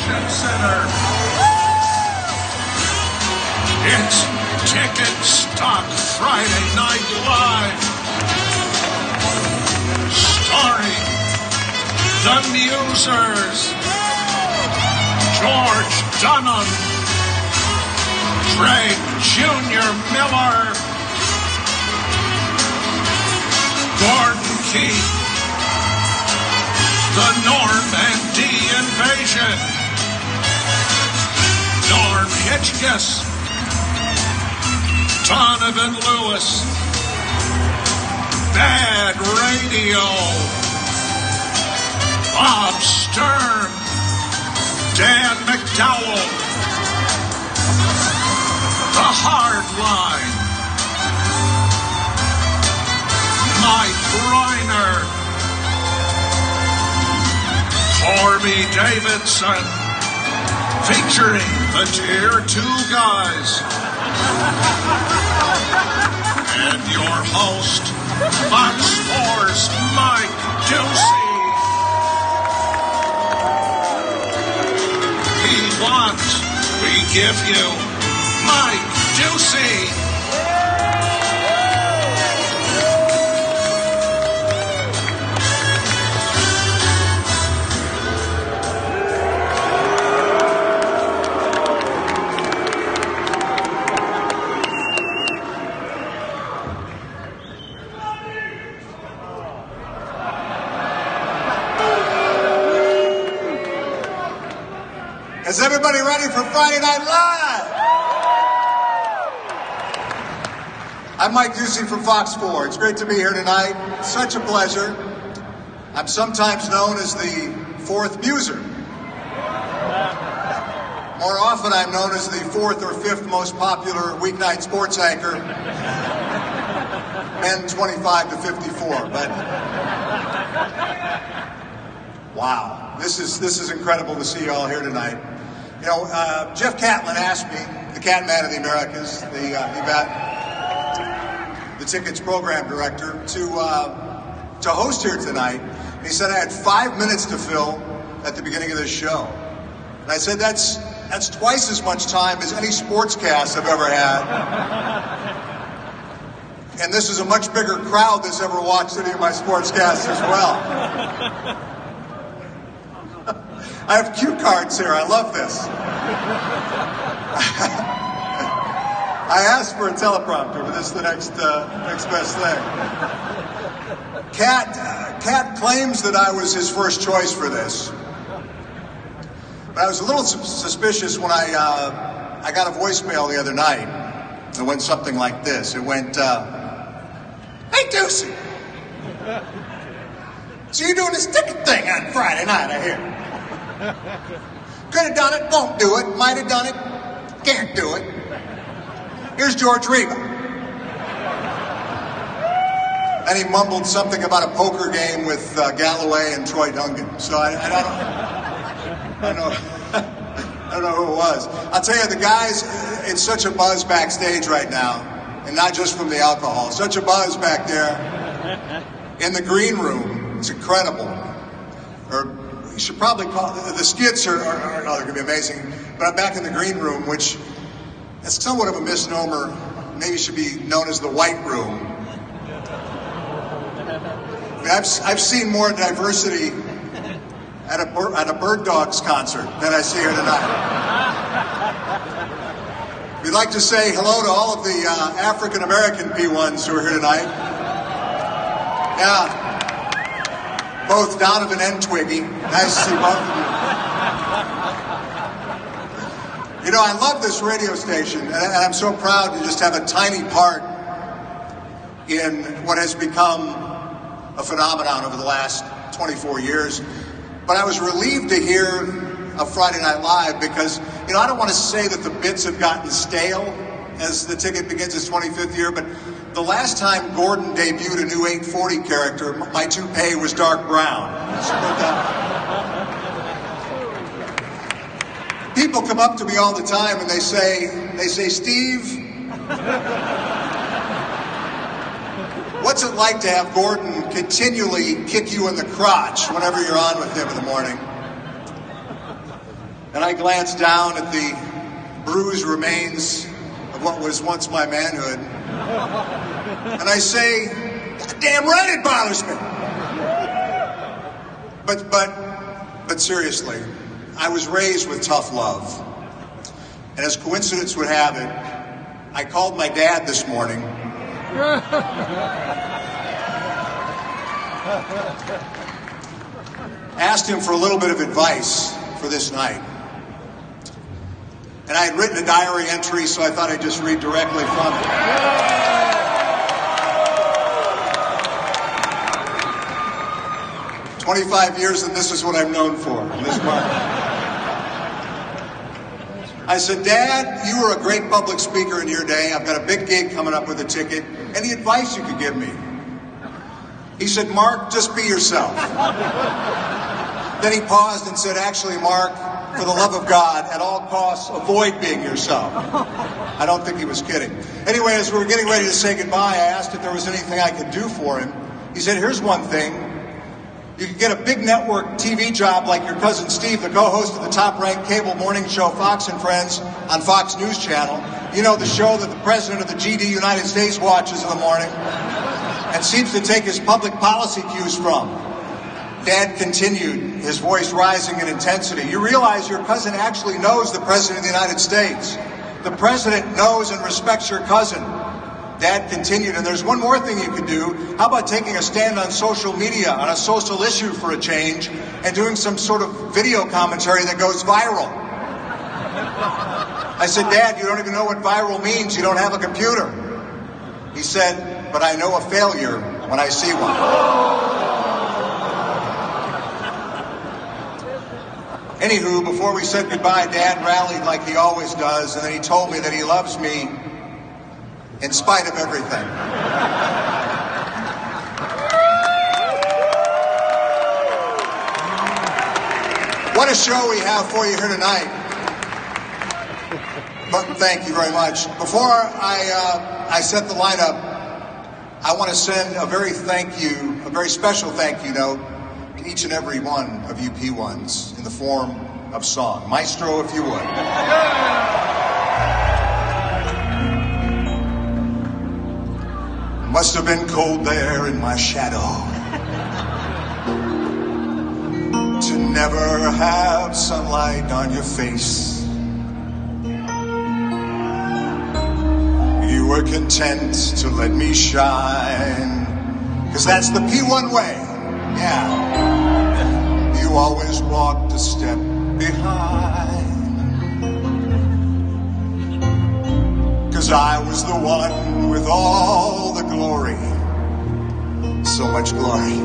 Convention Center. It's Ticketstock Friday Night Live. Starring The Musers, George Dunham, Craig Jr. Miller, Gordon Keith, The Normandy Invasion, Norm Hitchkiss, Donovan Lewis, Bad Radio, Bob Stern, Dan McDowell, The Hard Line, Mike Reiner, Corby Davidson, featuring the Tier 2 guys. And your host, Fox 4's Mike Ducey. We want, we give you Mike Ducey. Is everybody ready for Friday Night Live? I'm Mike Ducey from Fox 4. It's great to be here tonight. Such a pleasure. I'm sometimes known as the fourth muser. More often I'm known as the fourth or fifth most popular weeknight sports anchor, men 25 to 54. But wow, this is incredible to see you all here tonight. You know, Jeff Catlin asked me, the Catman of the Americas, the Tickets program director, to host here tonight. And he said I had 5 minutes to fill at the beginning of this show. And I said that's twice as much time as any sportscast I've ever had. And this is a much bigger crowd that's ever watched any of my sportscasts as well. I have cue cards here. I love this. I asked for a teleprompter, but this is the next best thing. Cat claims that I was his first choice for this. But I was a little suspicious when I got a voicemail the other night. It went something like this. It went, "Hey, Ducey. So you're doing this ticket thing on Friday night, I hear. Could have done it, won't do it. Might have done it, can't do it. Here's George Reba." And he mumbled something about a poker game with Galloway and Troy Dungan. So I don't know who it was. I'll tell you, the guys, it's such a buzz backstage right now, and not just from the alcohol. Such a buzz back there in the green room. It's incredible. Or you should probably call the skits are they're going to be amazing. But I'm back in the green room, which is somewhat of a misnomer. Maybe should be known as the white room. I mean, I've seen more diversity at a Bird Dogs concert than I see here tonight. We'd like to say hello to all of the African American P1s who are here tonight. Yeah. Both Donovan and Twiggy. Nice to see both of you. You know, I love this radio station, and I'm so proud to just have a tiny part in what has become a phenomenon over the last 24 years. But I was relieved to hear a Friday Night Live because, you know, I don't want to say that the bits have gotten stale as the ticket begins its 25th year, but the last time Gordon debuted a new 840 character, my toupee was dark brown. People come up to me all the time and they say, "Steve, what's it like to have Gordon continually kick you in the crotch whenever you're on with him in the morning?" and I glance down at the bruised remains of what was once my manhood, and I say, "God damn right it bothers me." But seriously, I was raised with tough love. And as coincidence would have it, I called my dad this morning. Asked him for a little bit of advice for this night. And I had written a diary entry, so I thought I'd just read directly from it. 25 years, and this is what I'm known for in this market. I said, "Dad, you were a great public speaker in your day. I've got a big gig coming up with a ticket. Any advice you could give me?" He said, "Mark, just be yourself." Then he paused and said, "Actually, Mark, for the love of God, at all costs, avoid being yourself." I don't think he was kidding. Anyway, as we were getting ready to say goodbye, I asked if there was anything I could do for him. He said, "Here's one thing. You could get a big network TV job like your cousin Steve, the co-host of the top-ranked cable morning show Fox and Friends on Fox News Channel. You know, the show that the president of the GD United States watches in the morning and seems to take his public policy cues from." Dad continued, his voice rising in intensity. "You realize your cousin actually knows the president of the United States. The president knows and respects your cousin." Dad continued, "And there's one more thing you could do. How about taking a stand on social media, on a social issue for a change, and doing some sort of video commentary that goes viral?" I said, "Dad, you don't even know what viral means. You don't have a computer." He said, "But I know a failure when I see one." Anywho, before we said goodbye, Dad rallied like he always does, and then he told me that he loves me in spite of everything. What a show we have for you here tonight. But thank you very much. Before I set the lineup, I want to send a very special thank you note to each and every one of you P1s in the form of song. Maestro, if you would. Must have been cold there in my shadow to never have sunlight on your face. You were content to let me shine, 'cause that's the P1 way. Yeah. You always walked a step behind, 'cause I was the one with all the glory, so much glory,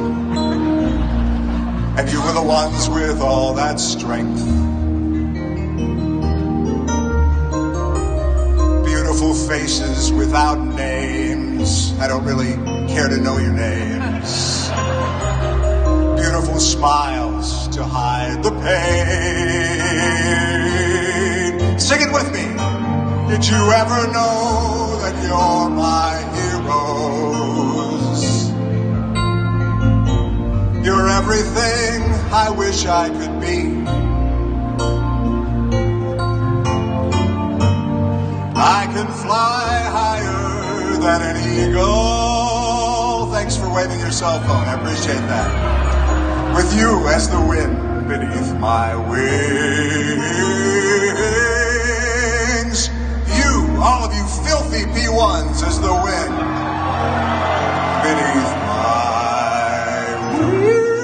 and you were the ones with all that strength. Beautiful faces without names. I don't really care to know your names. Beautiful smiles to hide the pain. Sing it with me. Did you ever know that you're my heroes? You're everything I wish I could be. I can fly higher than an eagle. Thanks for waving your cell phone. I appreciate that. With you as the wind beneath my wings. You, all of you filthy P1s, as the wind beneath my wings.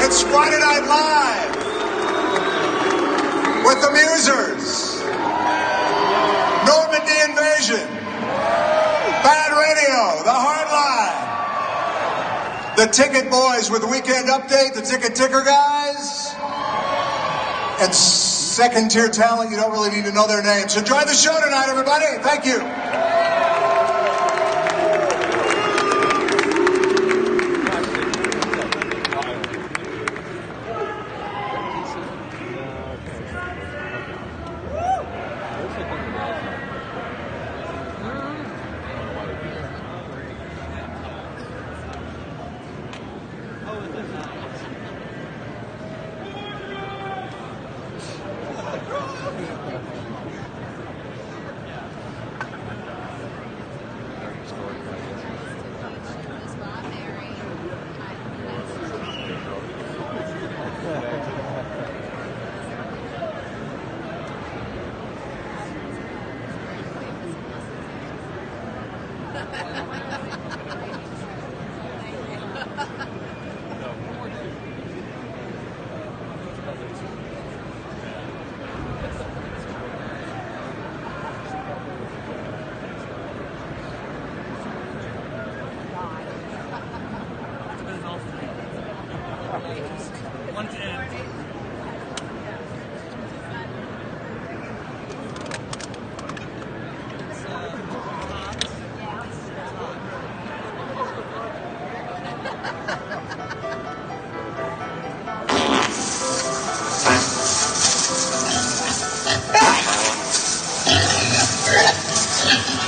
It's Friday Night Live with the Musers. Normandy Invasion. Bad Radio, The Hardline, the Ticket Boys with Weekend Update, the Ticket Ticker guys, and second-tier talent you don't really need to know their names. Enjoy the show tonight, everybody. Thank you.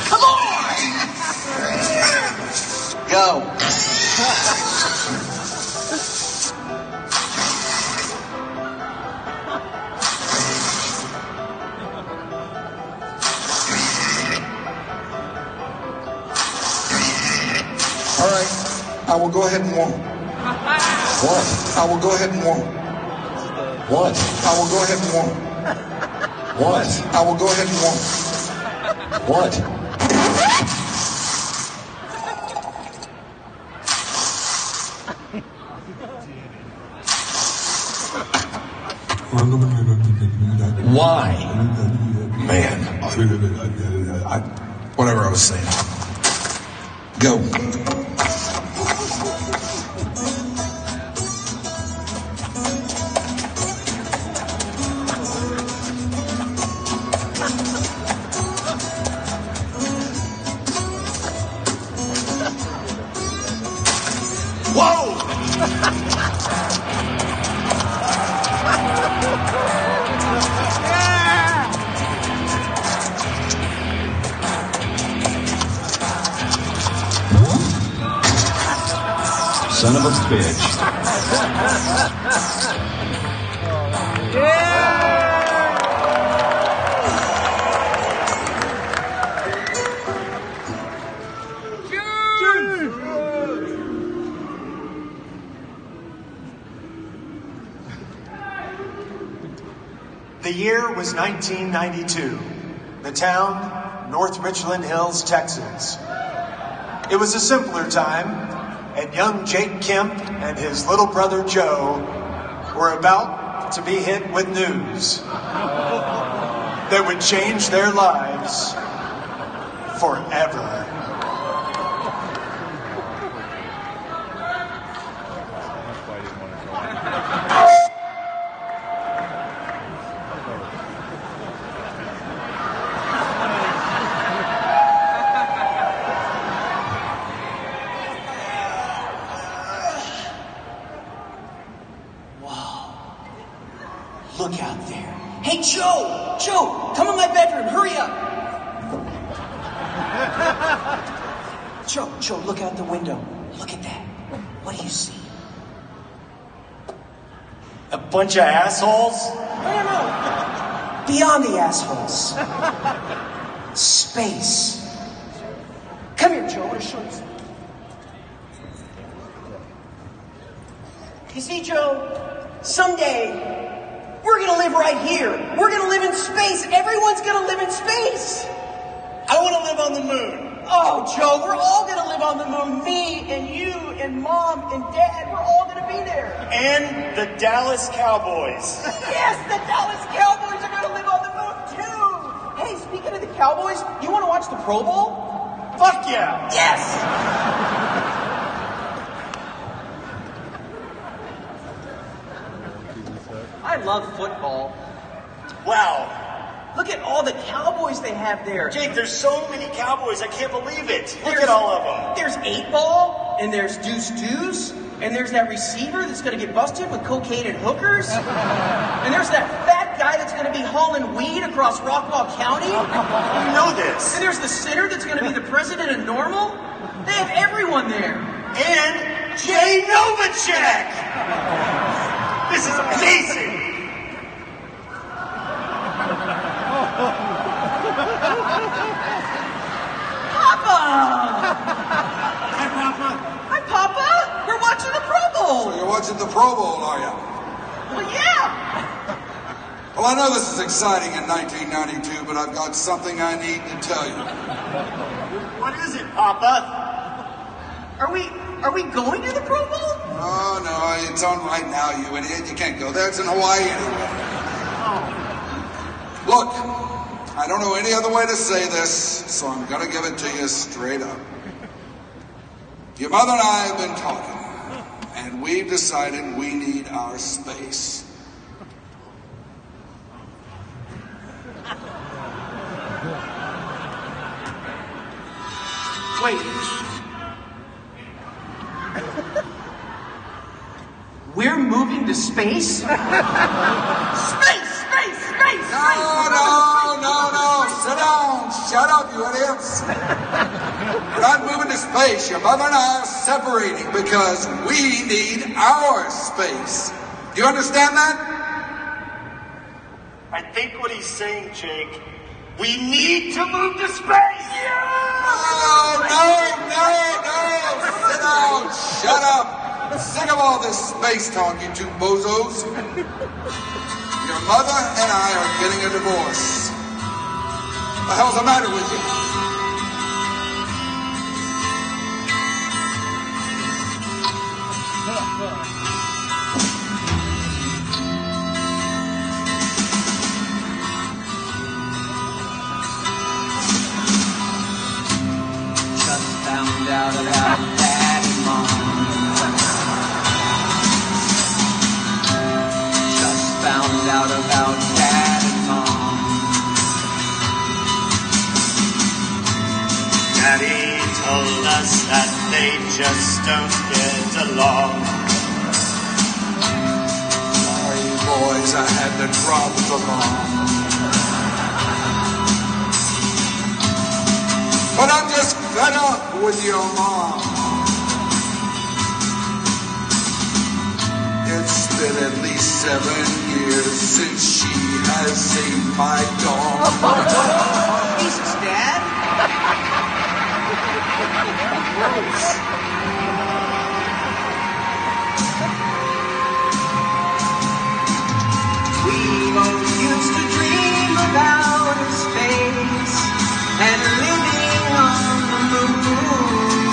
Come on! Go. All right, I will go ahead and warm. What? I will go ahead and warm. What? I will go ahead and warm. What? I will go ahead and warm. What? Why? Man. Whatever I was saying. Go. Whoa! Son of a bitch. The year was 1992. The town, North Richland Hills, Texas. It was a simpler time, and young Jake Kemp and his little brother Joe were about to be hit with news that would change their lives forever. Look out there. Hey, Joe! Joe, come in my bedroom. Hurry up. Joe, look out the window. Look at that. What do you see? A bunch of assholes? No. Beyond the assholes. Space. Come here, Joe. I want to show you something. You see, Joe, someday we're gonna live right here. We're gonna live in space. Everyone's gonna live in space. I want to live on the moon. Oh, Joe, we're all gonna live on the moon. Me and you and Mom and Dad, we're all gonna be there. And the Dallas Cowboys. Yes, the Dallas Cowboys are gonna live on the moon too. Hey, speaking of the Cowboys, you wanna watch the Pro Bowl? Fuck yeah. Yes! I love football. Wow. Look at all the Cowboys they have there. Jake, there's so many Cowboys. I can't believe it. Look at all of them. There's 8-ball, and there's Deuce, and there's that receiver that's going to get busted with cocaine and hookers. And there's that fat guy that's going to be hauling weed across Rockwall County. You know this. And there's the sinner that's going to be the president of Normal. They have everyone there. And Jay Novacek. This is amazing. Papa! Hi, Papa. Hi, Papa! We're watching the Pro Bowl! You're watching the Pro Bowl, are you? Well, yeah! Well, I know this is exciting in 1992, but I've got something I need to tell you. What is it, Papa? Are we going to the Pro Bowl? Oh, no, it's on right now, you idiot. You can't go there. It's in Hawaii anyway. Look, I don't know any other way to say this, so I'm going to give it to you straight up. Your mother and I have been talking, and we've decided we need our space. Wait. We're moving to space? Space! No. Sit down. Shut up, you idiots. We're not moving to space. Your mother and I are separating because we need our space. Do you understand that? I think what he's saying, Jake, we need to move to space! No. Sit down. Shut up. Sick of all this space talk, you two bozos. Your mother and I are getting a divorce. What the hell's the matter with you? Just found out about Dad and Mom. Just found out about Dad and Mom. Daddy told us that they just don't get along. Sorry, boys, I had to drop the bomb. But I'm just fed up with your mom. It's been at least 7 years since she has seen my dog. Jesus, Dad. We both used to dream about space and living on the moon.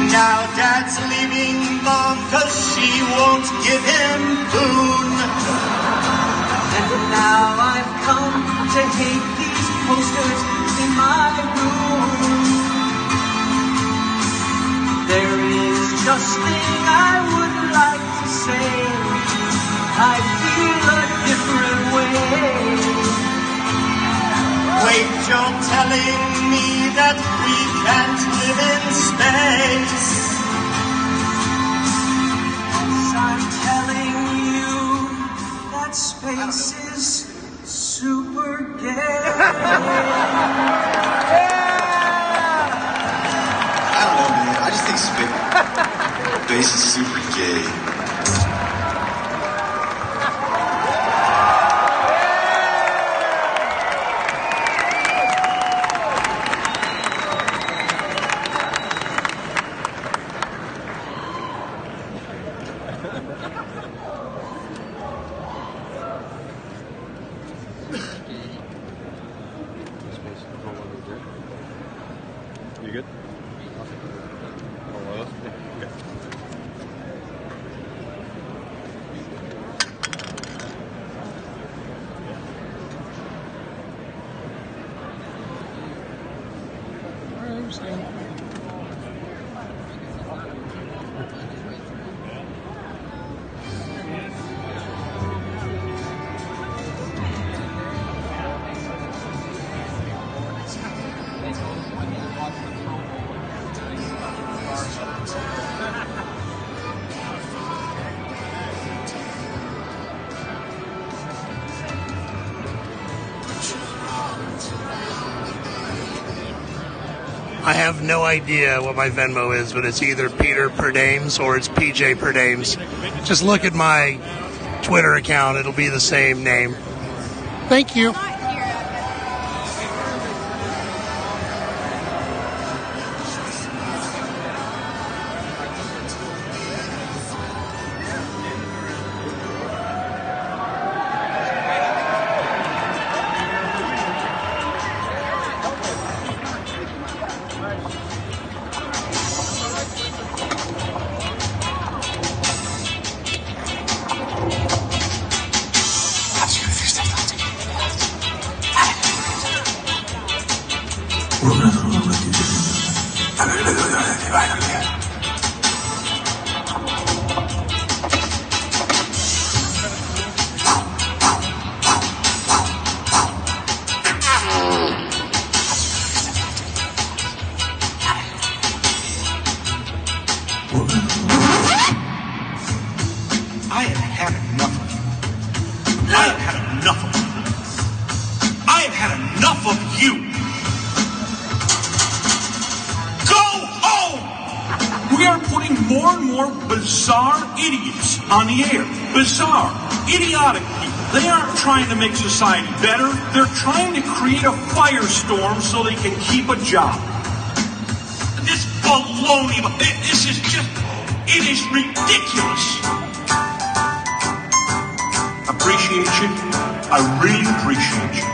Now Dad's leaving Mom 'cause she won't give him food. And now I've come to hate these posters in my room. There is just thing I would like to say. I feel a different way. Wait, you're telling me that we can't live in space? Yes, I'm telling you that space is super gay. I don't know, man. I just think space is super gay. You good? All else? Okay. I understand. I have no idea what my Venmo is, but it's either Peter Perdaems or it's pjperdaems. Just look at my Twitter account. It'll be the same name. Thank you. I have had enough of you. I have had enough of you. I have had enough of you. Go home! We are putting more and more bizarre idiots on the air. Bizarre, idiotic people. They aren't trying to make society better. They're trying to create a firestorm so they can keep a job. This baloney, this is just, it is ridiculous. Appreciate you. I really appreciate you.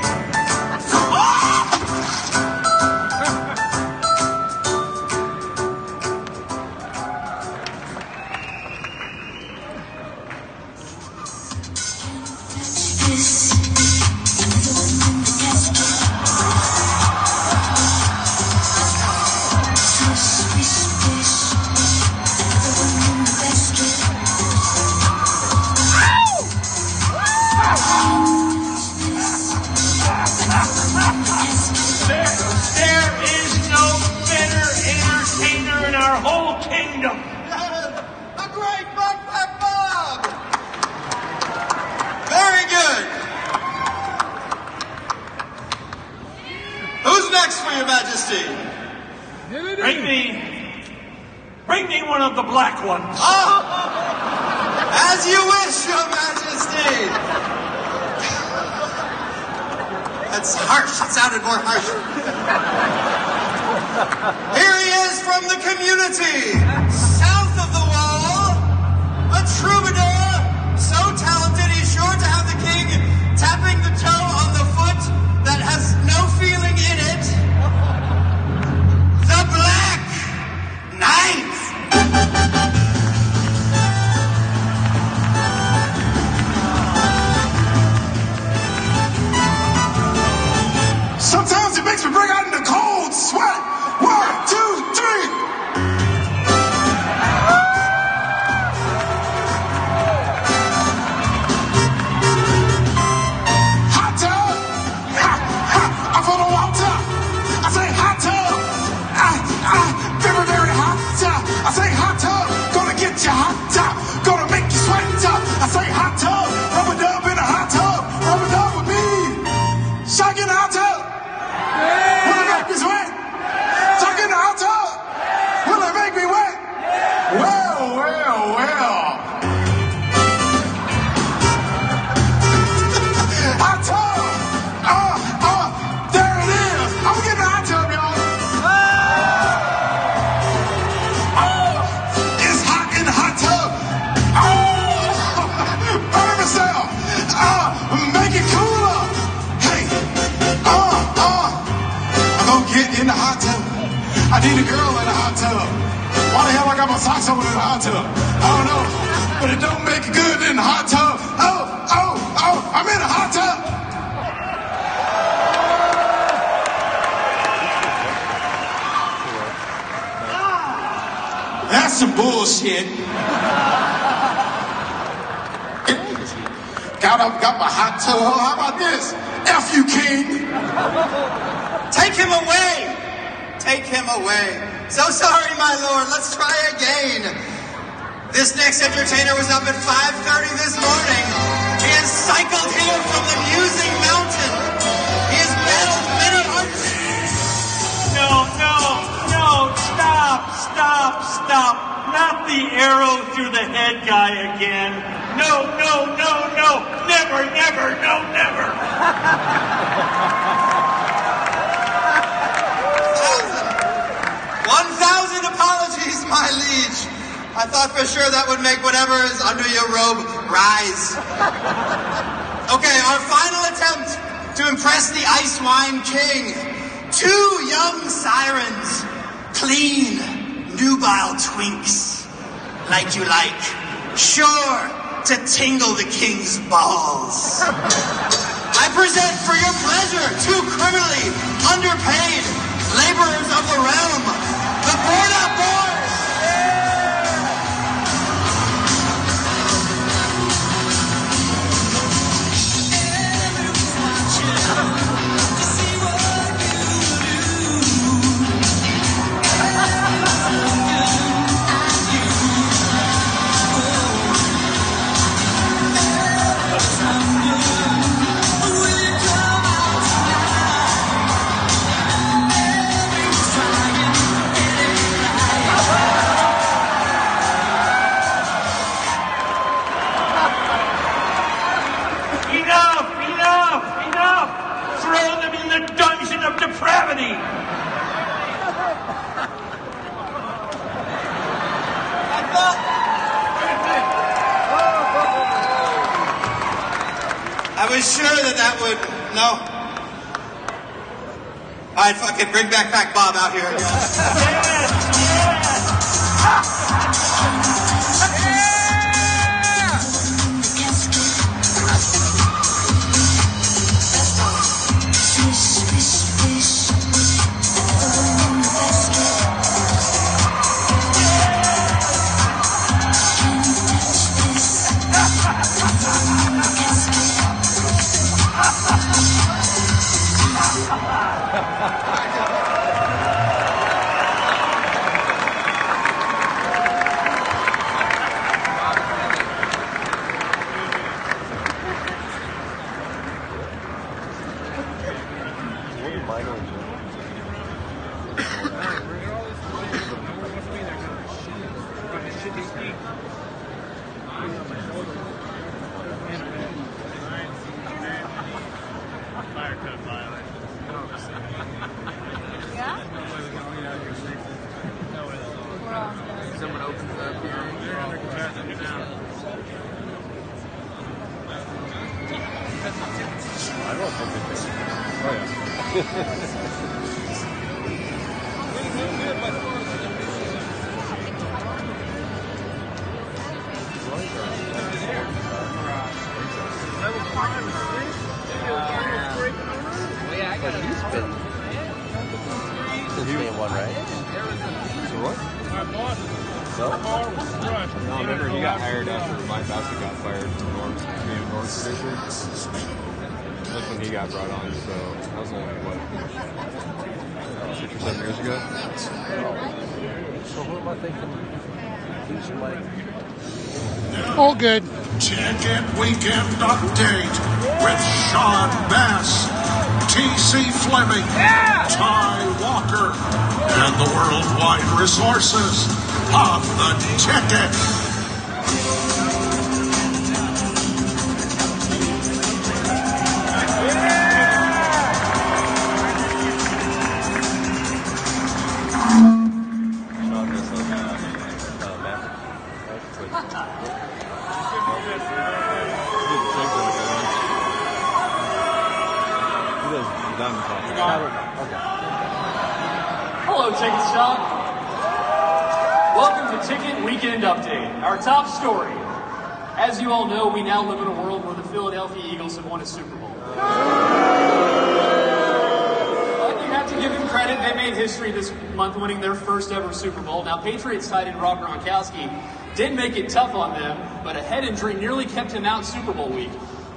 Bring me one of the black ones. As you wish, Your Majesty. That's harsh. It sounded more harsh. Here he is from the community, south of the wall, a troubadour, so talented he's sure to have the king tapping the toe on the foot that has no feeling in it. The Black Knight. Sometimes it makes me break out in the cold sweat. 1, 2, 3. Hot tub. I'm for the water. I say hot tub. Very, very hot tub. I say hot tub. Gonna get you hot tub. Gonna make you sweat up. I say hot tub. Rubber dub in a hot tub. Rubber dub with me. Shock in the hot tub. Will it make me sweat? Shock in the hot tub. Will it make me wet? Well, well, well. Hot tub. There it is. I'm getting the hot tub, y'all. It's hot in the hot tub. Burn myself. Make it cooler. Hey. I'm gonna get in the hot tub. I need a girl in the hot tub. Why the hell I got my socks on in the hot tub? I don't know. But it don't make it good in the hot tub. I'm in the hot tub. That's some bullshit. Got my hot tub. How about this? F you, king. Take him away. Take him away. So sorry, my lord. Let's try again. This next entertainer was up at 5:30 this morning. He has cycled here from the Musing Mountain. He has battled many hundreds. No, stop. Not the arrow through the head guy again. No, never, never. 1,000 apologies, my liege. I thought for sure that would make whatever is under your robe rise. Okay, our final attempt to impress the Ice Wine King. 2 young sirens, clean, nubile twinks, like you like, sure to tingle the king's balls. I present for your pleasure 2 criminally underpaid laborers of the realm, the Borda Boys. was sure that would, no. All right, fuck it, bring Backpack Bob out here again. No, remember he got hired after Mike Bassett got fired from Norm's being Norm's producer. That's when he got brought on, so that was only, what, 6 or 7 years ago? So who am I thinking? Who's playing? All good. Ticket Weekend Update with Sean Bass, T.C. Fleming, Ty Walker, and the worldwide resources of the Ticket. Hello, Ticketstock. Welcome to Ticket Weekend Update. Our top story. As you all know, we now live in a world where the Philadelphia Eagles have won a Super Bowl. But you have to give them credit. They made history this month, winning their first ever Super Bowl. Now, Patriots tight end Rob Gronkowski did make it tough on them, but a head injury nearly kept him out Super Bowl week.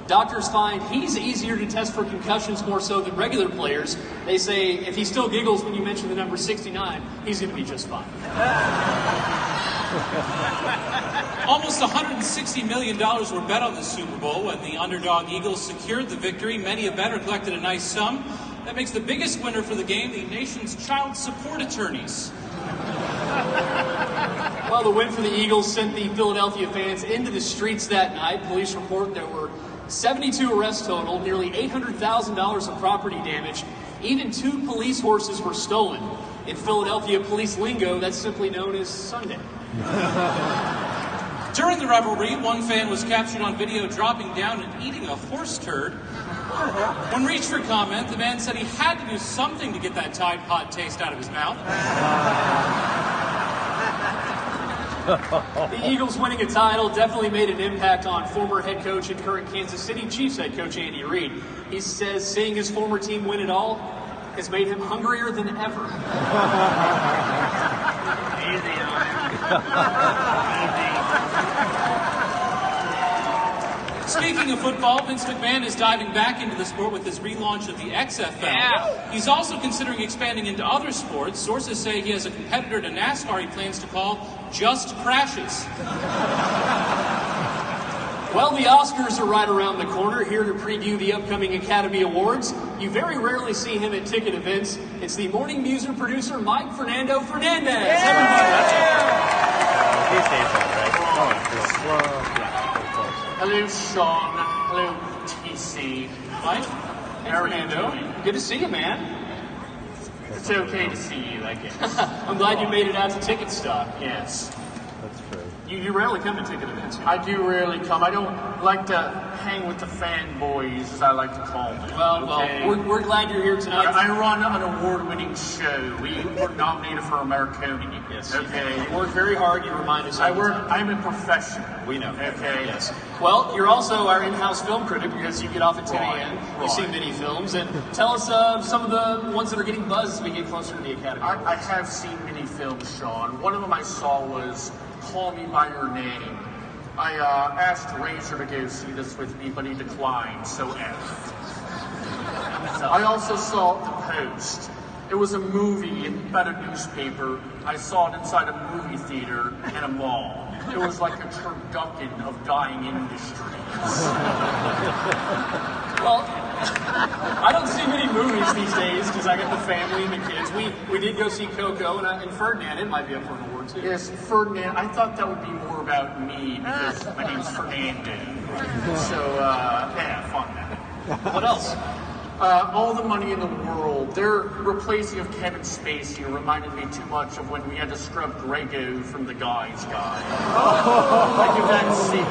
Doctors find he's easier to test for concussions more so than regular players. They say if he still giggles when you mention the number 69, he's going to be just fine. Almost $160 million were bet on the Super Bowl when the underdog Eagles secured the victory. Many a bettor collected a nice sum. That makes the biggest winner for the game the nation's child support attorneys. Well, the win for the Eagles sent the Philadelphia fans into the streets that night. Police report there were 72 arrests total, nearly $800,000 of property damage. Even 2 police horses were stolen. In Philadelphia police lingo, that's simply known as Sunday. During the revelry, one fan was captured on video dropping down and eating a horse turd. When reached for comment, the man said he had to do something to get that Tide Pod taste out of his mouth. The Eagles winning a title definitely made an impact on former head coach and current Kansas City Chiefs head coach Andy Reid. He says seeing his former team win it all has made him hungrier than ever. Easy on Speaking of football, Vince McMahon is diving back into the sport with his relaunch of the XFL. Yeah. He's also considering expanding into other sports. Sources say he has a competitor to NASCAR he plans to call Just Crashes. Well, the Oscars are right around the corner. Here to preview the upcoming Academy Awards. You very rarely see him at ticket events. It's the morning muser producer, Mike Fernando Fernandez. Hello, Sean. Hello, TC. Mike and Fernando, good to see you, man. It's okay to see you, I guess. I'm glad you made it out to Ticketstock. Yes. That's true. You rarely come to ticket events. I do rarely come. I don't like to hang with the fanboys, as I like to call them. Okay? Well, we're glad you're here tonight. I run an award-winning show. We were nominated for Americoni. Yes. Okay. You work very hard. You remind us. I'm a professional. We know. Okay. Yes. Well, you're also our in-house film critic because you get off at 10 a.m. You see many films, and tell us some of the ones that are getting buzz as we get closer to the Academy. I have seen many films, Sean. One of them I saw was Call Me By Your Name. I asked Razor to go see this with me, but he declined, so F. I also saw The Post. It was a movie about a newspaper. I saw it inside a movie theater in a mall. It was like a turducken of dying industries. Well, I don't see many movies these days because I got the family and the kids. We did go see Coco and Ferdinand. It might be up for an award too. Yes, Ferdinand. I thought that would be more about me because my name's Fernando. So, yeah, fun. What else? All the Money in the World. Their replacing of Kevin Spacey reminded me too much of when we had to scrub Grego from The Guys Guide. I give that C+.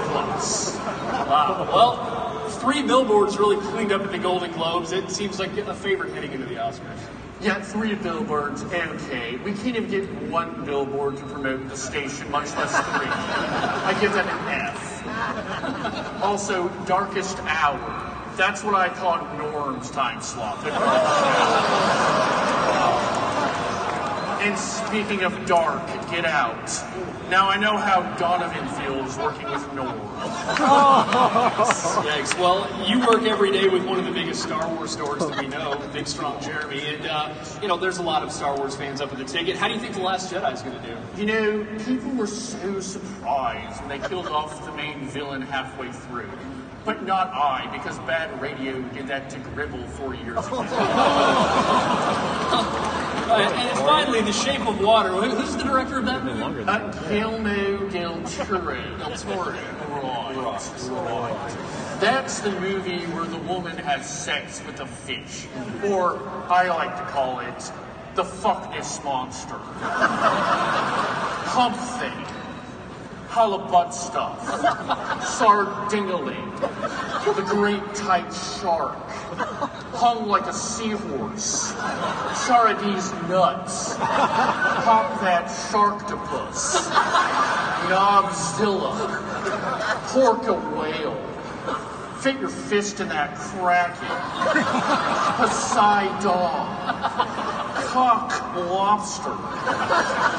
Wow. Well, 3 billboards really cleaned up at the Golden Globes. It seems like a favorite heading into the Oscars. Yeah, 3 billboards, okay. We can't even get 1 billboard to promote the station, much less 3. I give that an F. Also, Darkest Hour. That's what I call Norm's time slot. And speaking of dark, Get Out. Now I know how Donovan feels working with Norm. Yikes. Well, you work every day with one of the biggest Star Wars stores that we know, Big Strong Jeremy, and there's a lot of Star Wars fans up at the ticket. How do you think The Last Jedi is going to do? You know, people were so surprised when they killed off the main villain halfway through. But not I, because bad radio did that to Gribble 4 years ago. And finally, The Shape of Water. Who's the director of that movie? Guillermo del Toro. Right. That's the movie where the woman has sex with a fish. Or, I like to call it, the fuckness monster. Hump thing. Halibut stuff, sardingaling, the great tight shark, hung like a seahorse, Charity's nuts, pop that sharktopus, Knobzilla, pork a whale, fit your fist in that kraken, Poseidon, cock lobster,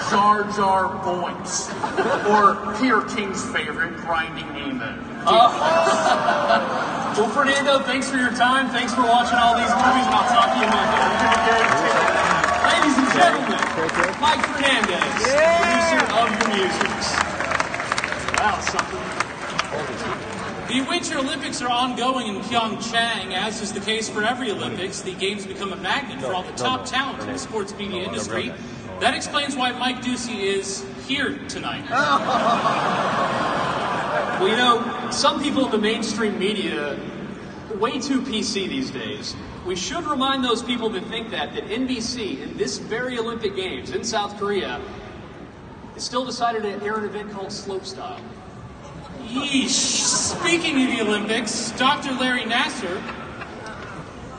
Jar Jar Boinks, or Peter King's favorite, Grinding Nemo. Well, Fernando, thanks for your time. Thanks for watching all these movies, and I'll talk to you Monday. Ladies and gentlemen, Mike Fernandez, producer of the musics. Wow, something. The Winter Olympics are ongoing in Pyeongchang, as is the case for every Olympics. The Games become a magnet for all the top talent in the sports media industry. That explains why Mike Ducey is here tonight. Well, some people in the mainstream media way too PC these days. We should remind those people that think that NBC, in this very Olympic Games in South Korea, has still decided to air an event called Slopestyle. Yeesh. Speaking of the Olympics, Dr. Larry Nassar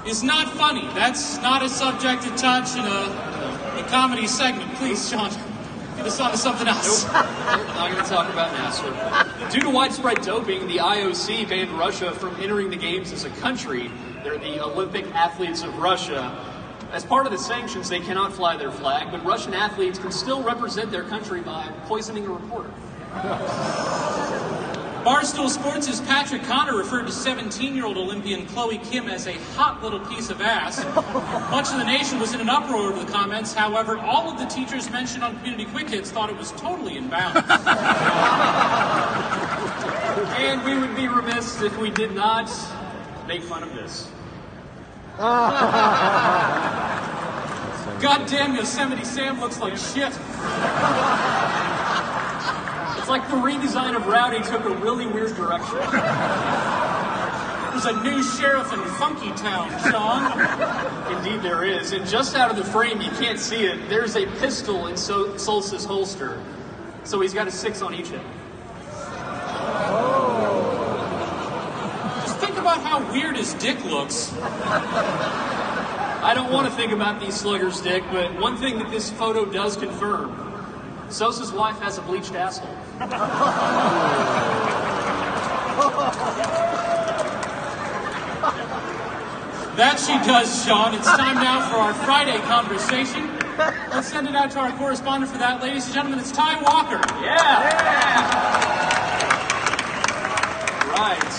is not funny. That's not a subject to touch in a comedy segment. Please, Sean, get us on to something else. Nope. Not going to talk about Nassar. Due to widespread doping, the IOC banned Russia from entering the Games as a country. They're the Olympic athletes of Russia. As part of the sanctions, they cannot fly their flag, but Russian athletes can still represent their country by poisoning a reporter. Barstool Sports' Patrick Connor referred to 17-year-old Olympian Chloe Kim as a hot little piece of ass. Much of the nation was in an uproar over the comments. However, all of the teachers mentioned on Community Quick Hits thought it was totally in bounds. And we would be remiss if we did not make fun of this. Goddamn, Yosemite Sam looks like shit. It's like the redesign of Rowdy took a really weird direction. There's a new sheriff in Funky Town, Sean. Indeed there is. And just out of the frame, you can't see it, there's a pistol in Solstice holster. So he's got a 6 on each hip. Just think about how weird his dick looks. I don't want to think about these sluggers' dick, but one thing that this photo does confirm, Sosa's wife has a bleached asshole. That she does, Sean. It's time now for our Friday conversation. Let's send it out to our correspondent for that. Ladies and gentlemen, it's Ty Walker. Yeah! Right.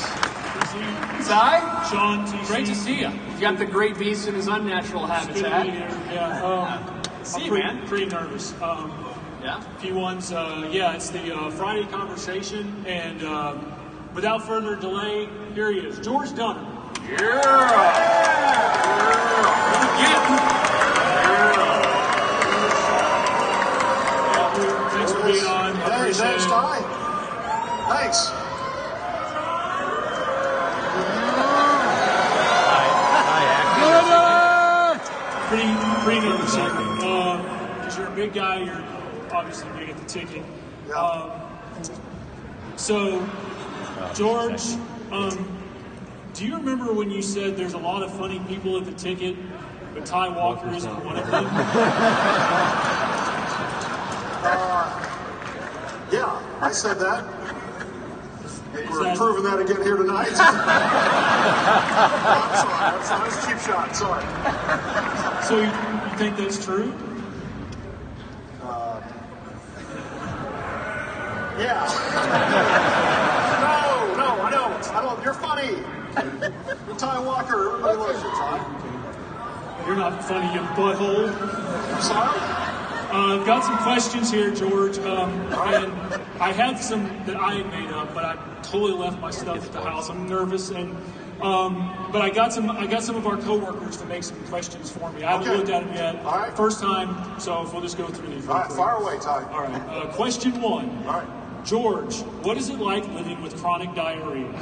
Ty? Sean, Great to see you. He's got the great beast in his unnatural habitat. Yeah. See you, man. Pretty nervous. Yeah? P1's, it's the Friday conversation, and without further delay, here he is, George Dunner. Thanks for being on. Hey, thanks, Ty. Thanks. Pretty nervous because you're a big guy. You're obviously big at the ticket. So, George, do you remember when you said there's a lot of funny people at the ticket, but Ty Walker isn't one of them? Yeah, I said that. We're proving that again here tonight. I'm sorry. That was a cheap shot. Sorry. So you think that's true? Yeah. No, I don't. You're funny. You're Ty Walker. Everybody loves you, Ty. You're not funny, you butthole. I'm sorry? I've got some questions here, George, and I had some that I had made up, but I totally left my stuff at the house. I'm nervous, and but I got some of our coworkers to make some questions for me. I haven't looked at them yet. All right. First time, so if we'll just go through these. All right, fire away, Ty. All right. Question 1. All right. George, what is it like living with chronic diarrhea?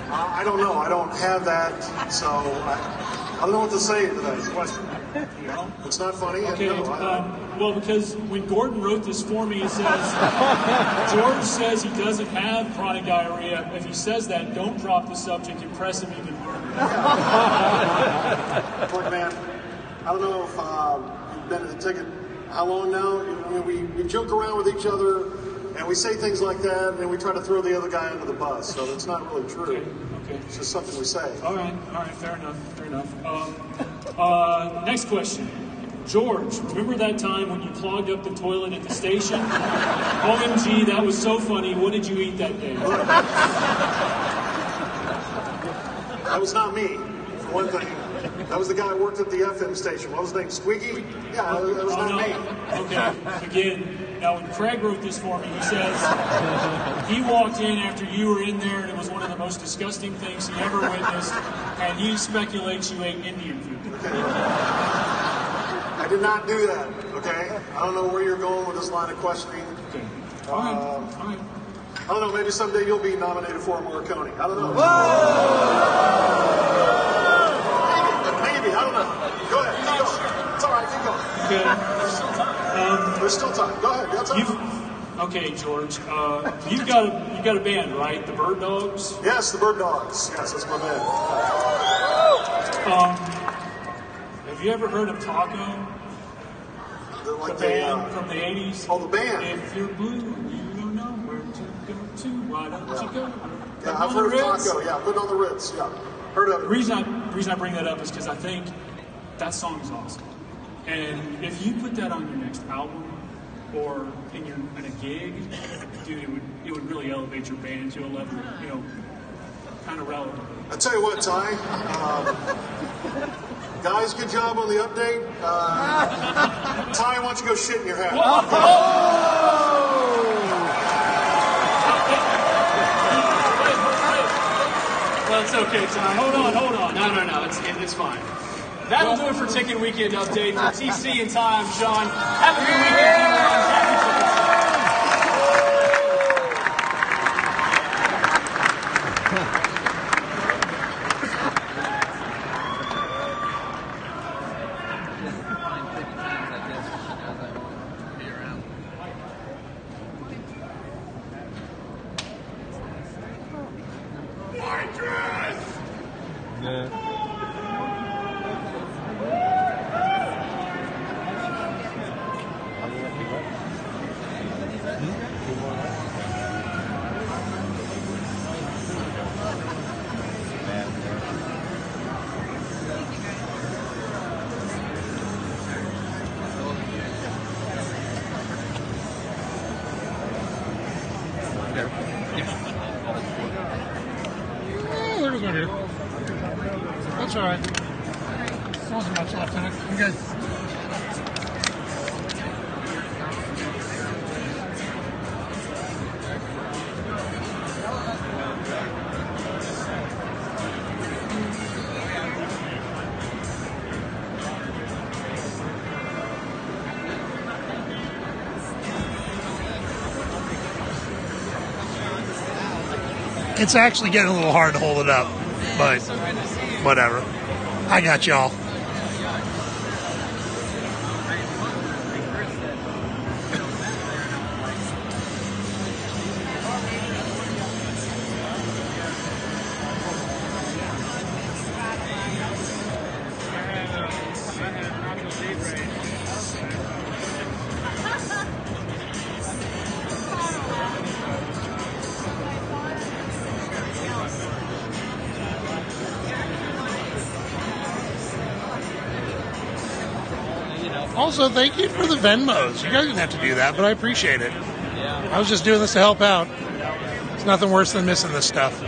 I don't know. I don't have that, so I don't know what to say to that question. You know? It's not funny. Okay. No, Well, because when Gordon wrote this for me, it says George says he doesn't have chronic diarrhea. If he says that, don't drop the subject. Impress him even more. Look, man, I don't know if you've been to the ticket. How long now? I mean, we joke around with each other, and we say things like that, and then we try to throw the other guy under the bus. So that's not really true. Okay. It's just something we say. All right. Fair enough. Next question. George, remember that time when you clogged up the toilet at the station? OMG, that was so funny. What did you eat that day? That was not me, for one thing. That was the guy who worked at the FM station. What was his name? Squeaky? Yeah, that was not me. Okay, again, now when Craig wrote this for me, he says he walked in after you were in there and it was one of the most disgusting things he ever witnessed, and he speculates you ate Indian food. Okay. I did not do that, okay? I don't know where you're going with this line of questioning. Okay. All right. I don't know, maybe someday you'll be nominated for a Marconi. I don't know. Maybe, I don't know. Go ahead, keep going. It's all right, keep going. Okay. There's still time. Go ahead, you got time? Okay, George. You've got a band, right? The Bird Dogs? Yes, the Bird Dogs. Yes, that's my band. Have you ever heard of Taco? The band from the 80s? Oh, the band. If you're blue, you don't know where to go to. Why don't you go? Yeah, I've heard of Taco. Yeah, put on the Ritz. Yeah, heard of it. The reason I bring that up is because I think that song is awesome. And if you put that on your next album or in a gig, dude, it would really elevate your band to a level, kind of relevant. I tell you what, Ty. Guys, good job on the update. Ty, why don't you go shit in your hat? Well, it's okay, Ty. Hold on. No, it's fine. That'll do it for Ticket Weekend Update. For TC and Ty, I'm Sean. Have a good weekend, everyone. there. Oh, there goes my beer. That's all right. There wasn't much left in it. I'm good. It's actually getting a little hard to hold it up, but whatever. I got y'all. Also, thank you for the Venmos. You guys didn't have to do that, but I appreciate it. I was just doing this to help out. It's nothing worse than missing this stuff.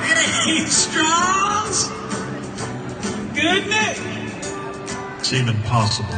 Hey, Strauss! Good night. Seem impossible.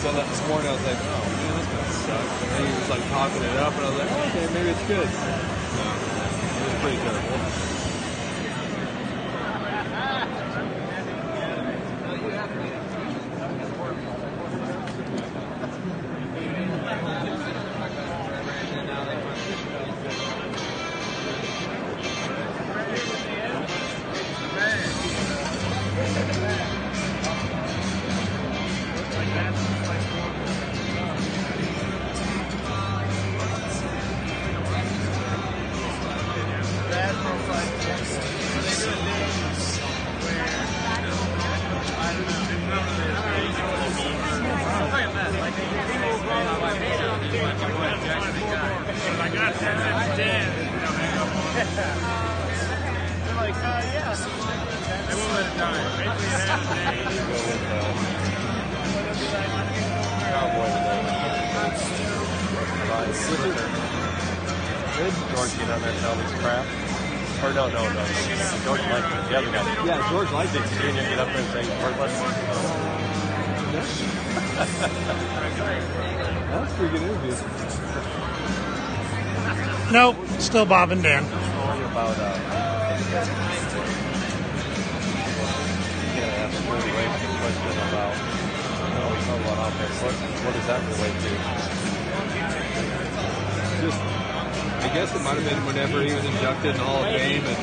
saw that this morning, I was like, oh man, that's gonna suck. And then he was like talking it up, and I was like, okay, maybe it's good. No, it was pretty terrible. George get on there and all this crap. Or no. George liked it. The other guy. Yeah, George liked it. He didn't get up there and say he's worthless. That's a pretty good interview. Nope, still Bob and Dan. Talking about, ask Cody Lake a question about, we talk about offense. What does that relate to? Just, I guess it might have been whenever he was inducted in the Hall of Fame and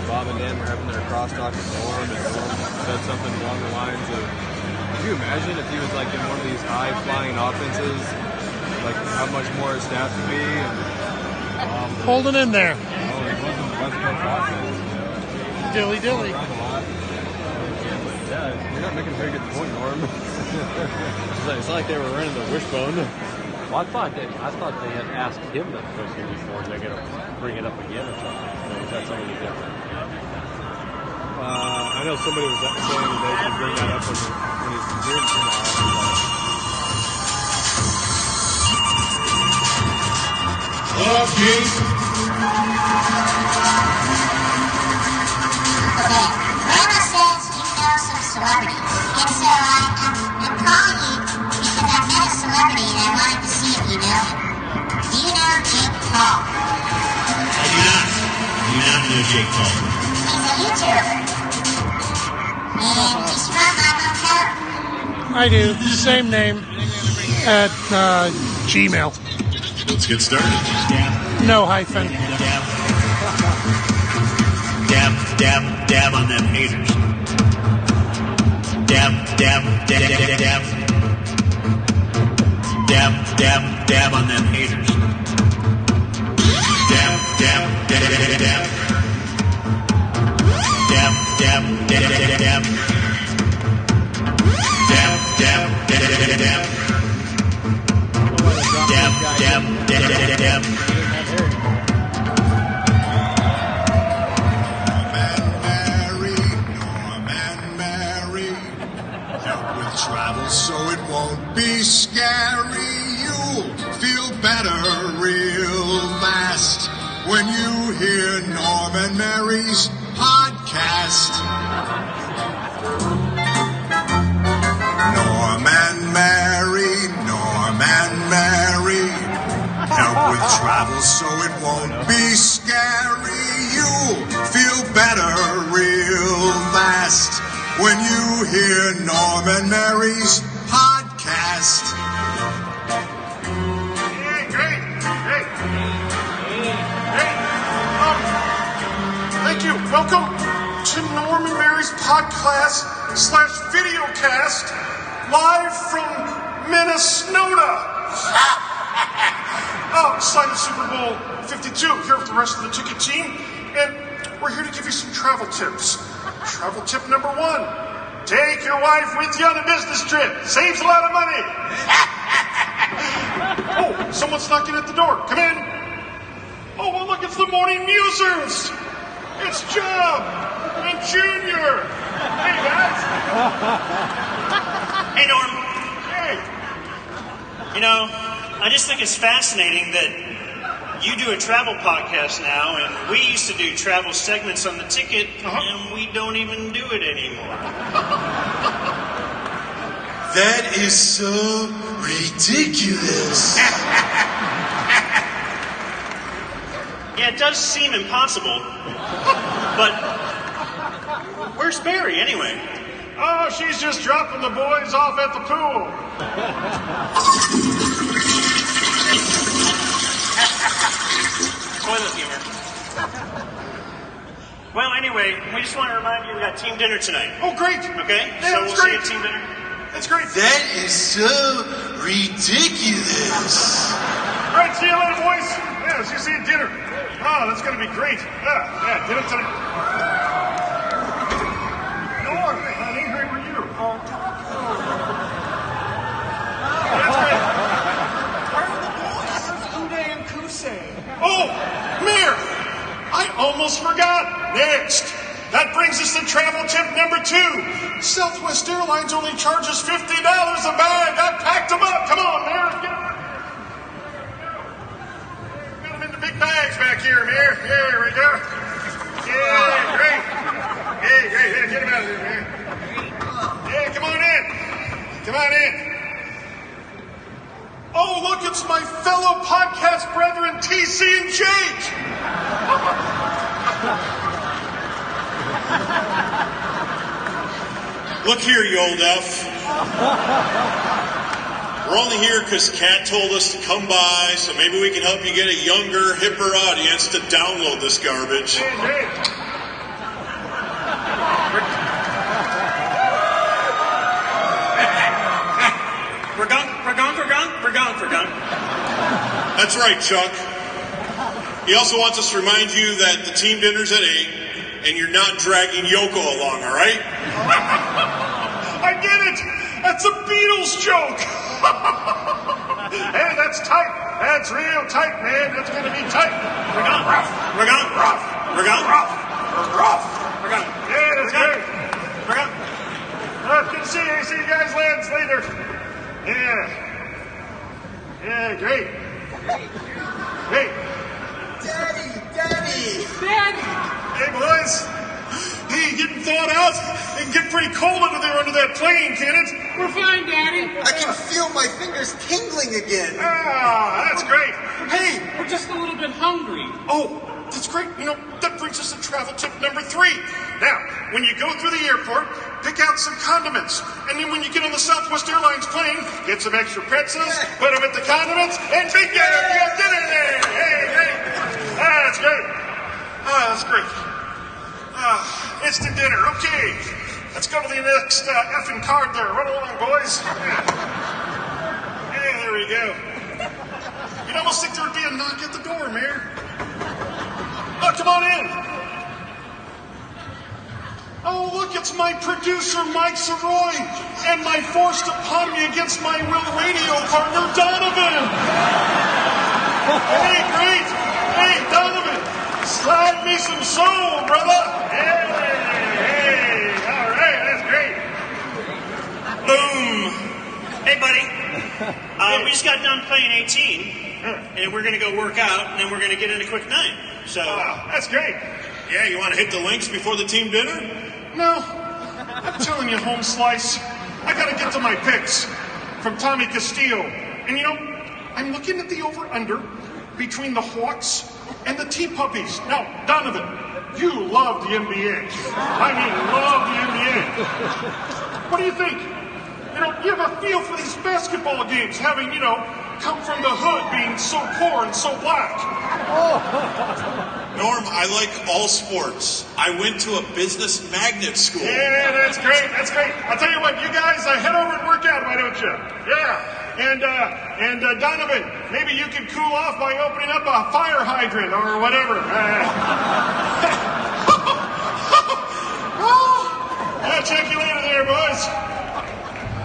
Bob and Dan were having their crosstalk with Norm, and Norm said something along the lines of, could you imagine if he was like in one of these high-flying offenses, like how much more his stats would be? And, holding in there. He wasn't West Coast offense. Dilly dilly. Yeah, you're not making a very good point, Norm. It's like they were running the wishbone. Well, I thought they had asked him that question before. They're going to bring it up again or something. So is that something different? I know somebody was saying they should bring that up when he's here tomorrow. Hello, Keith. Okay, Grandma says you know some celebrities, and so I'm calling you because I met a celebrity and I wanted to see if you know him. Do you know Jake Paul? I do not. I do not know Jake Paul. He's a YouTuber, and he's from my hometown. I do. Same name at Gmail. Let's get started. No hyphen. Dab on them haters. Dab on them haters. Dab. Travel so it won't be scary. You'll feel better real fast when you hear Norm and Mary's podcast. Norm and Mary help with travel so it won't be scary. You'll feel better real fast when you hear Norm and Mary's podcast. Hey, great. Hey. Thank you. Welcome to Norm and Mary's podcast / videocast live from Minnesota. Outside of Super Bowl 52, here with the rest of the ticket team, and we're here to give you some travel tips. Travel tip number 1, take your wife with you on a business trip. Saves a lot of money. Oh, someone's knocking at the door. Come in. Oh, well, look, it's the morning musers. It's Job and Junior. Hey, guys. Hey, Norm. Hey. You know, I just think it's fascinating that you do a travel podcast now, and we used to do travel segments on the ticket, and we don't even do it anymore. That is so ridiculous. Yeah, it does seem impossible, but where's Barry anyway? Oh, she's just dropping the boys off at the pool. Toilet humor. Well, anyway, we just want to remind you we got team dinner tonight. Oh, great. Okay? Yeah, so we'll see you at team dinner. That's great. That is so ridiculous. All right, see you later, boys. Yeah, see you at dinner. Oh, that's going to be great. Yeah, dinner tonight. Norm, honey, where were you? That's right. Where are the boys? Uday and Kusei. Oh, Mayor, I almost forgot. Next. That brings us to travel tip number 2. Southwest Airlines only charges $50 a bag. I packed them up. Come on, Mayor. Get them. Got them in the big bags back here, Mayor. Here we go. Yeah, great. Hey, get them out of there, Mayor. Yeah, come on in. Come on in. Oh, look, it's my fellow podcast brethren, TC and Jake. Look here, you old F. We're only here because Kat told us to come by, so maybe we can help you get a younger, hipper audience to download this garbage. Hey. We're gone. That's right, Chuck. He also wants us to remind you that the team dinner's at 8, and you're not dragging Yoko along, all right? I get it. That's a Beatles joke. Hey, that's tight. That's real tight, man. That's gonna be tight. We're gone. Yeah, that's great. We're gone. Good to see you. See you guys later. Yeah, great. Hey. Daddy! Hey, boys. Hey, getting thawed out? It can get pretty cold under that plane, can it? We're fine, Daddy. I can feel my fingers tingling again. Ah, that's great. Hey, We're just a little bit hungry. oh, that's great. That brings us to travel tip number 3. Now, when you go through the airport, pick out some condiments. And then when you get on the Southwest Airlines plane, get some extra pretzels, put them at the condiments, and bingo, you got dinner there. Hey. That's great. That's great. Instant dinner. Okay. Let's go to the next effing card there. Run along, boys. Yeah, there we go. You'd almost think there would be a knock at the door, Mayor. Oh, come on in. Oh, look, it's my producer, Mike Soroy, and my forced upon me against my will radio partner, Donovan. Hey, great. Hey, Donovan, slide me some soul, brother. Hey, all right, that's great. Boom. Hey, buddy. We just got done playing 18, and we're going to go work out, and then we're going to get in a quick night. So That's great. Yeah, you want to hit the links before the team dinner? No, I'm telling you, home slice, I got to get to my picks from Tommy Castillo. And I'm looking at the over-under between the Hawks and the Tea-Puppies. Now, Donovan, you love the NBA. I mean, love the NBA. What do you think? You have a feel for these basketball games, having, come from the hood, being so poor and so black. Norm, I like all sports. I went to a business magnet school. Yeah, that's great. I'll tell you what, you guys, head over and work out, why don't you? Yeah. And Donovan, maybe you can cool off by opening up a fire hydrant or whatever. I'll check you later there, boys.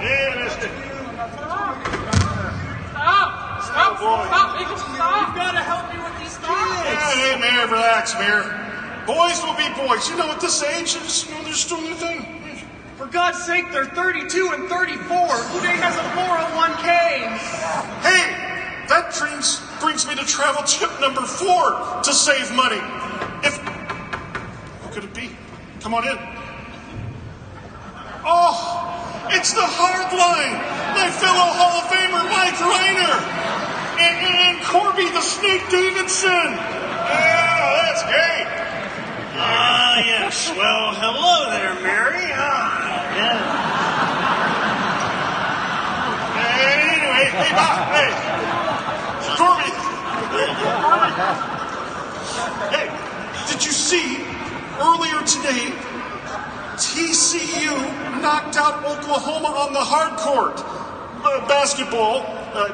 Yeah, that's it. Stop, make him stop. You've got to help me with these kids. Yeah, hey, Mayor, relax, Mayor. Boys will be boys. At this age, they're just doing their thing. For God's sake, they're 32 and 34. Who has a 401k? Hey, that brings me to travel tip number 4 to save money. Who could it be? Come on in. Oh, it's the hard line. My fellow Hall of Famer, Mike Reiner. And Corby the Snake Davidson. Yeah, that's great. yes. Well, hello there, Mary. Yeah. Anyway, hey, Bob, hey. Corby. Hey, did you see earlier today TCU knocked out Oklahoma on the hard court? Basketball.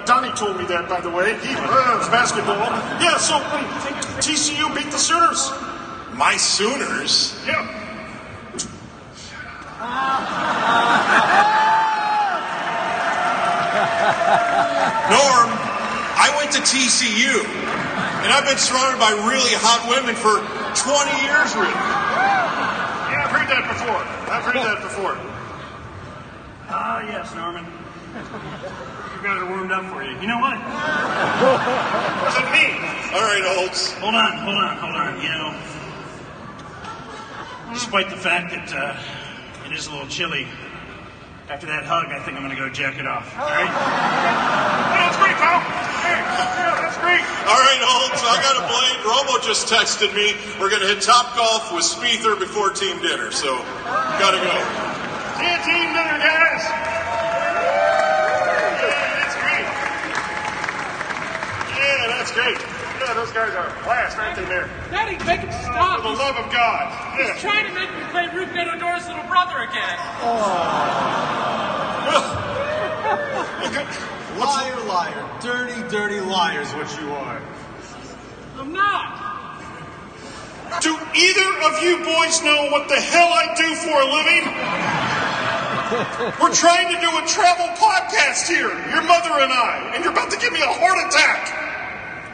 Donnie told me that, by the way. He loves basketball. Yeah, so TCU beat the Sooners. My Sooners? Yeah. Norm, I went to TCU, and I've been surrounded by really hot women for 20 years, really. Yeah, I've heard that before. Yes, Norman. You got it warmed up for you. You know what? What's it mean? All right, Olds. Hold on. Despite the fact that it is a little chilly, after that hug, I think I'm going to go jack it off. All right? That's great, pal. Reynolds. I got a blade. Romo just texted me. We're going to hit Top Golf with Spiether before team dinner, so got to go. See you team dinner, guys. Yeah, that's great. Yeah, that's great. Yeah, those guys are a blast, aren't they, there? Daddy, make him stop. For the love of God. Yeah. He's trying to make me play Ruth Bader Dora's little brother again. Liar, liar. Dirty, dirty liar is what you are. I'm not. Do either of you boys know what the hell I do for a living? We're trying to do a travel podcast here, your mother and I, and you're about to give me a heart attack.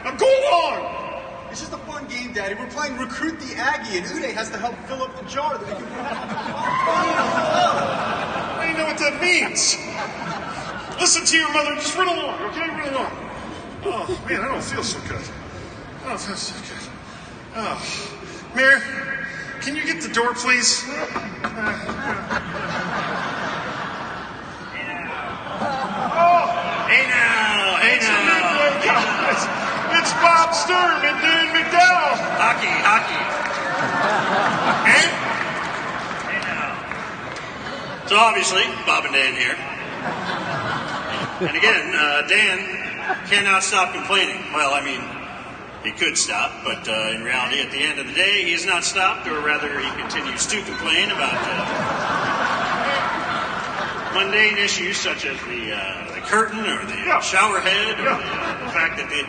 Now go along. It's just a fun game, Daddy. We're playing Recruit the Aggie, and Uday has to help fill up the jar. That I don't know what that means. Listen to your mother. Just run along, okay? Run along. Oh, man, I don't feel so good. I don't feel so good. Oh. Mayor, can you get the door, please? Hey now. It's Bob Sturm and Dan McDowell. Hockey. Hey? Hey now. So obviously, Bob and Dan here. And again, Dan cannot stop complaining. Well, I mean, he could stop, but in reality, at the end of the day, he has not stopped, or rather, he continues to complain about mundane issues such as the curtain or the shower head, or the fact that the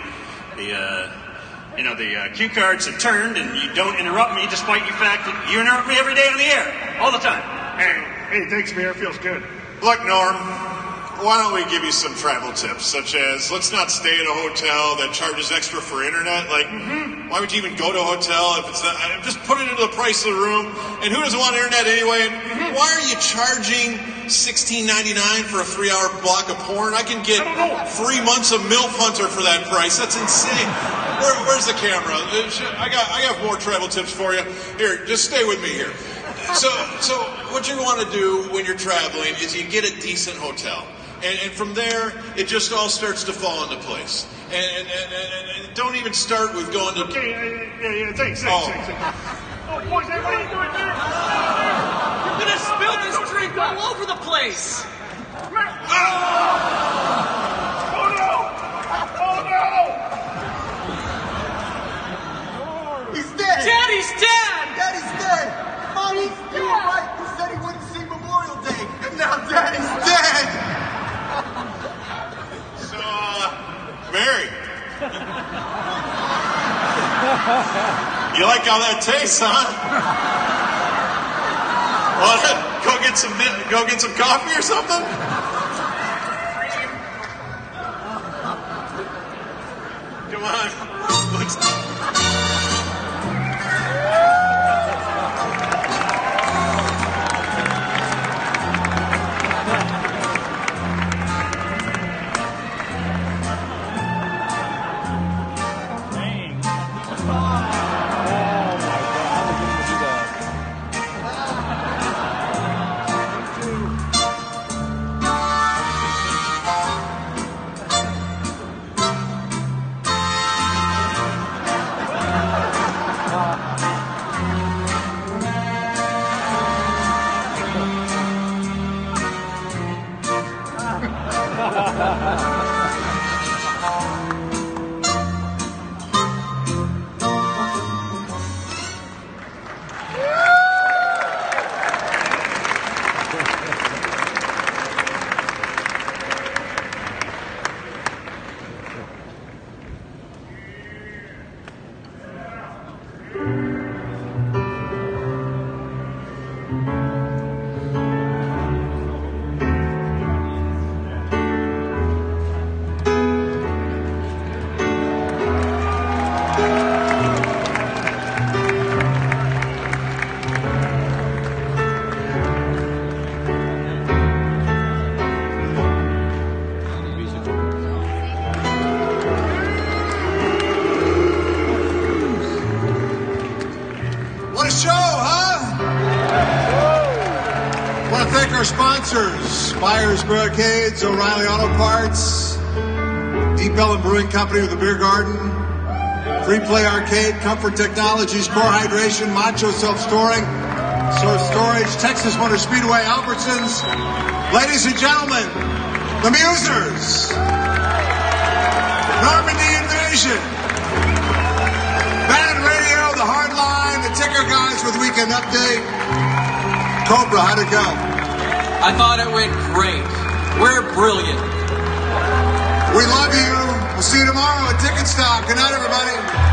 cue cards have turned and you don't interrupt me, despite the fact that you interrupt me every day on the air, all the time. Hey, thanks, Mayor. Feels good. Look, Norm, why don't we give you some travel tips, such as let's not stay at a hotel that charges extra for internet. Like, why would you even go to a hotel if it's not? Just put it into the price of the room. And who doesn't want internet anyway? And why are you charging $16.99 for a 3-hour block of porn? I can get 3 months of MILF Hunter for that price. That's insane. Where's the camera? I got more travel tips for you. Here, just stay with me here. So what you want to do when you're traveling is you get a decent hotel. And from there, it just all starts to fall into place. And don't even start with going to... Okay, yeah, thanks. Oh, boys, what are you doing there? You're going to spill this drink all over the place. Oh, no! He's dead! Daddy's dead! Daddy's dead! Mommy, you were right. He said he wouldn't see Memorial Day. And now Daddy's dead! So, Mary. You like how that tastes, huh? Well, go get some coffee or something? Come on. Our sponsors, Myers Barricades, O'Reilly Auto Parts, Deep Ellum Brewing Company with the Beer Garden, Free Play Arcade, Comfort Technologies, Core Hydration, Macho Self-Storing, Source Storage, Texas Motor Speedway, Albertsons. Ladies and gentlemen, the Musers, Normandy Invasion, Bad Radio, The Hardline, the Ticker Guys with Weekend Update. Cobra, how'd it go? I thought it went great. We're brilliant. We love you. We'll see you tomorrow at Ticketstock. Good night, everybody.